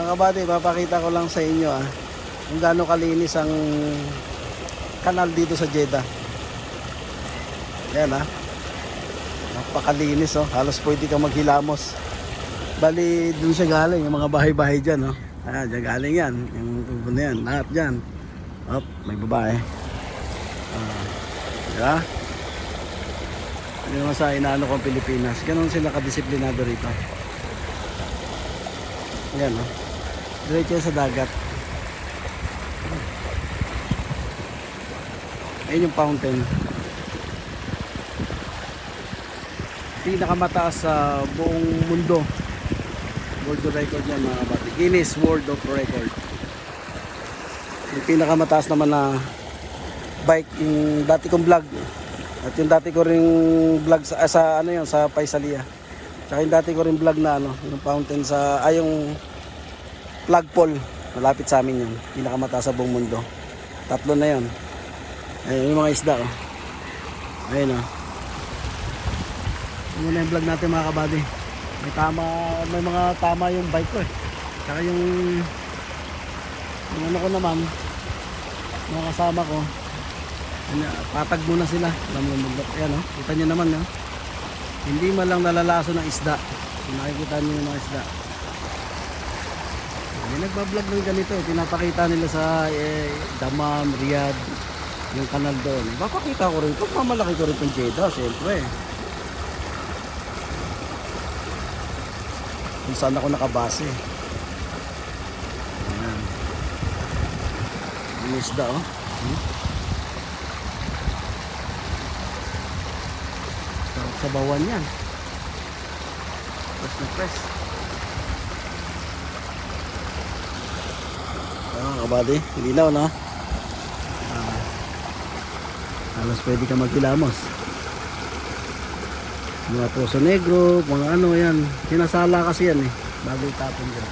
Mga kabady, papakita ko lang sa inyo kung gaano kalinis ang kanal dito sa Jeddah. Yan napakalinis halos pwede kang maghilamos. Bali dun siya galing, yung mga bahay-bahay dyan dyan galing yan, yung tubo na yan, lahat dyan. May babae. Diba? Hindi naman sa inaano kong Pilipinas, ganun sila kadisiplinado rito. Yan diretso sa dagat. Ayun yung fountain, pinakamataas sa buong mundo. World record yan mga kabady, Guinness World of Record. Yung pinakamataas naman na bike, yung dati kong vlog at yung dati ko ring vlog sa sa Paisalia. Tsaka yung dati ko rin vlog na yung fountain sa yung flagpole, malapit sa amin yun, pinakamataas sa buong mundo. Tatlo na yun. Ayun yung mga isda ayun yun na yung vlog natin mga kabady. May mga tama yung bike ko tsaka yung ano ko naman, mga kasama ko, patag muna sila. Ayan kita nyo naman hindi man lang nalalaso ng isda. Nakikita nyo yung mga isda. May nagbablog ng ganito, pinapakita nila sa Dammam, Riyadh, yung kanal doon. Papakita ko rin ito, mamalaki ko rin itong Jeddah siyempre. Kung saan ako nakabase. Ayan. Yung isda sa bawan yan, press na press. Kabady, linaw halos pwede ka maghilamos. Mga Poso Negro, mga yan, sinasala kasi yan bago itapon dyan.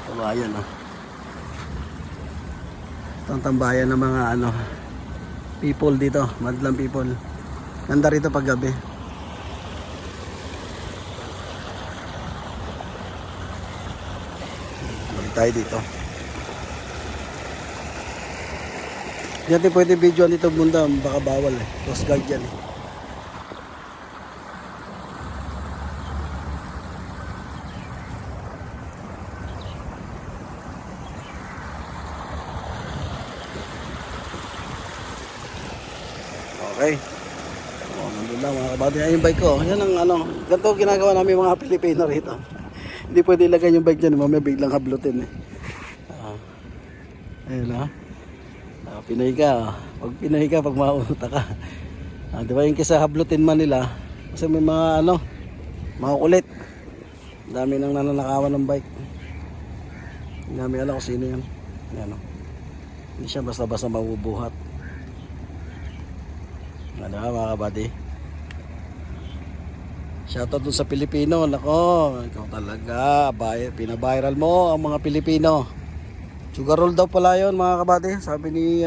Tambayan itong tambayan ng mga people dito, madlang people. Ganda rito pag gabi. Balik tayo dito. Hindi natin pwede videoan dito bunda, baka bawal Coast Guard yan Okay. Nandun lang mga kabady. Ayan yung bike ko. Yan ang ganito ginagawa namin mga Pilipino rito. Hindi pwede ilagay yung bike dyan. Mamaya biglang hablutin Ayan Pinoy ka. Pag Pinoy ka, pag mauta ka. Di ba yung kisa hablutin man nila. Kasi may mga mga kulit. Dami nang nananakawan ng bike. Hindi namin alam kung sino yan. Ayan Hindi siya basta-basta mabubuhat. Mga kabady, shoutout dun sa Pilipino. Nako, ikaw talaga pinaviral mo ang mga Pilipino. Sugar roll daw pala yun mga kabady, sabi ni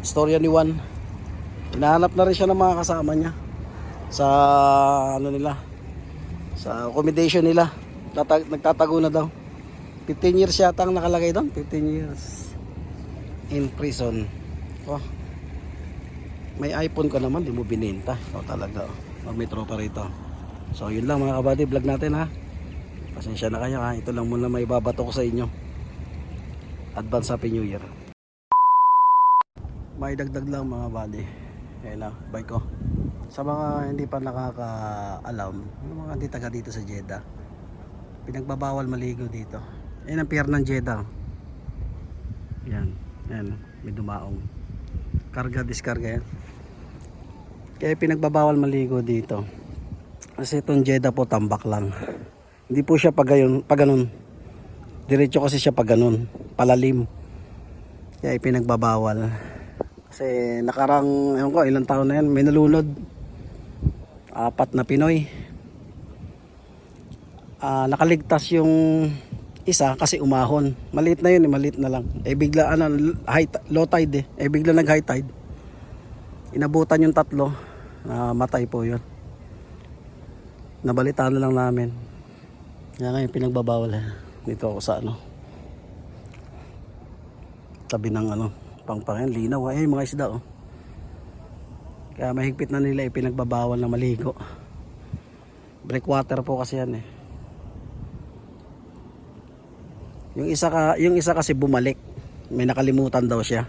istorya ni Juan. Hinahanap na rin siya ng mga kasama niya sa nila, sa accommodation nila. Nagtatago na daw. 15 years yata ang nakalagay doon. 15 years in prison. May iPhone ka naman, di mo bininta. Talaga may tropa rito. So yun lang mga kabady, vlog natin Pasensya na kayo ito lang muna may babato ko sa inyo. Advance Happy New Year. May dagdag lang mga kabady. Ayan bike ko. Sa mga hindi pa nakakaalam, yung mga hindi taga dito sa Jeddah, pinagbabawal maligo dito. Ayan ang pier ng Jeddah. Yan, may dumaong. Karga, diskarga yan. Kaya pinagbabawal maligo dito. Kasi itong Jeddah po tambak lang. Hindi po siya pag ganun. Diretso kasi siya pag ganun. Palalim. Kaya pinagbabawal. Kasi nakarang, ilang taon na yan, may nalunod. 4 na Pinoy. Nakaligtas yung Isa kasi umahon. Maliit na yun, maliit na lang. Eh bigla low tide eh. Bigla nag high tide. Inabutan yung tatlo. Matay po yun. Nabalitaan na lang namin. Kaya ngayon pinagbabawal eh. Dito ako sa tabi ng pangpangan, linaw. Mga isda oh. Kaya mahigpit na nila ipinagbabawal na maligo. Breakwater po kasi yan eh. Yung isa kasi bumalik. May nakalimutan daw siya.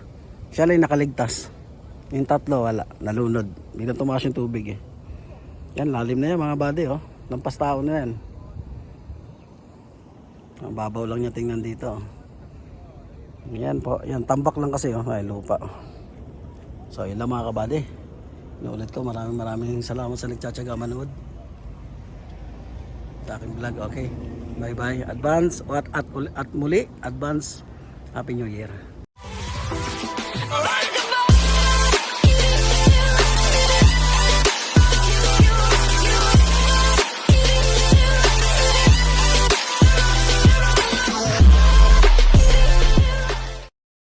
Siya lang nakaligtas. Yung tatlo wala, nalunod. Biglang tumaas yung tubig eh. Yan, lalim na yan mga buddy oh. Lampas tao na yan. Ang babaw lang niya tingnan dito. Yan po, yan tambak lang kasi oh, ay lupa. So yun lang mga kabady. Inuulit ko, maraming salamat sa nagtsatsaga manood sa aking vlog. Okay, bye bye. Advance at muli, advance Happy New Year. Alright.